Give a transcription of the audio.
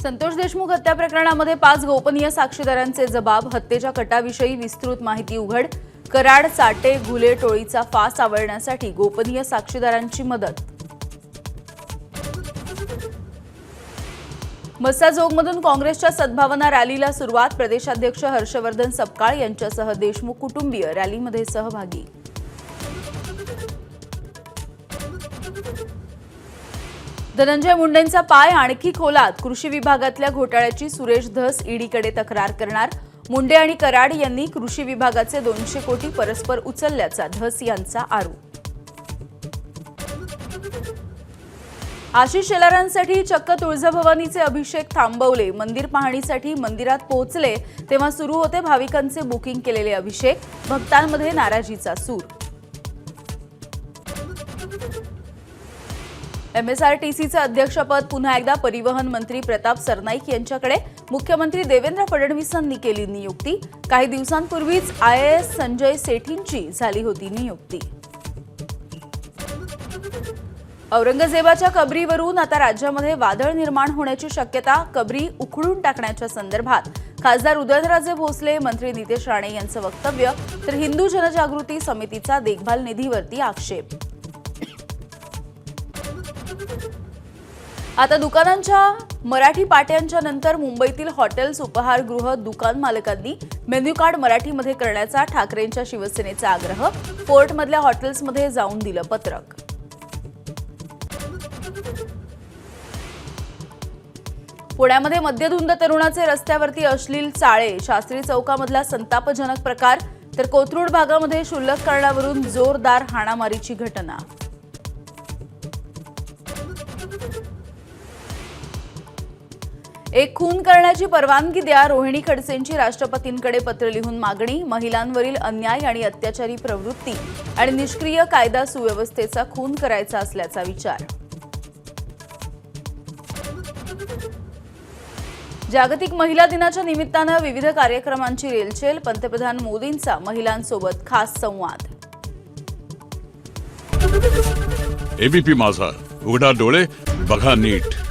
संतोष देशमुख हत्या प्रकरणामध्ये 5 गोपनीय साक्षीदारांचे जबाब, हत्येच्या कटाविषयी विस्तृत माहिती उघड, कराड चाटे घुले टोळीचा फास आवळण्यासाठी गोपनीय साक्षीदारांची मदत. मस्साजोगमधून काँग्रेसच्या सद्भावना रॅलीला सुरुवात, प्रदेशाध्यक्ष हर्षवर्धन सपकाळ यांच्यासह देशमुख कुटुंबीय रॅलीमध्ये सहभागी. धनंजय मुंडेंचा पाय आणखी खोलात, कृषी विभागातल्या घोटाळ्याची सुरेश धस ईडीकडे तक्रार करणार. मुंडे आणि कराड यांनी कृषी विभागाचे 200 कोटी परस्पर उचलल्याचा धस यांचा आरोप. आशिष शेलारांसाठी चक्क तुळजाभवानीचे अभिषेक थांबवले, मंदिर पाहणीसाठी मंदिरात पोहोचले तेव्हा सुरू होते भाविकांचे बुकिंग केलेले अभिषेक, भक्तांमध्ये नाराजीचा सूर. एमएसआरटीसीचे अध्यक्षपद पुन्हा एकदा परिवहन मंत्री प्रताप सरनाईक यांच्याकडे, मुख्यमंत्री देवेंद्र फडणवीसांनी केली नियुक्ती. काही दिवसांपूर्वीच आयएएस संजय सेठींची झाली होती नियुक्ती. औरंगजेबाच्या कबरीवरून आता राज्यामध्ये वादळ निर्माण होण्याची शक्यता, कबरी उखडून टाकण्याच्या संदर्भात खासदार उदयनराजे भोसले, मंत्री नितेश राणे यांचं वक्तव्य, तर हिंदू जनजागृती समितीचा देखभाल निधीवरती आक्षेप. आता दुकानांच्या मराठी पाट्यांच्या नंतर मुंबईतील हॉटेल्स, उपहारगृह, दुकान मालकांनी मेन्यू कार्ड मराठीमध्ये करण्याचा ठाकरेंच्या शिवसेनेचा आग्रह, फोर्टमधल्या हॉटेल्समध्ये जाऊन दिलं पत्रक. पुण्यामध्ये मद्यधुंद तरुणाचे रस्त्यावरती अश्लील चाळे, शास्त्री चौकामधला संतापजनक प्रकार, तर कोथरूड भागामध्ये क्षुल्लक कारणावरून जोरदार हाणामारीची घटना. एक खून करण्याची परवानगी द्या, रोहिणी खडसेंची राष्ट्रपतींकडे पत्र लिहून मागणी. महिलांवरील अन्याय आणि अत्याचारी प्रवृत्ती आणि निष्क्रिय कायदा सुव्यवस्थेचा खून करायचा असल्याचा विचार. जागतिक महिला दिनाच्या निमित्तानं विविध कार्यक्रमांची रेलचेल, पंतप्रधान मोदींचा महिलांसोबत खास संवाद. एबीपी माझा, उघडा डोळे बघा नीट.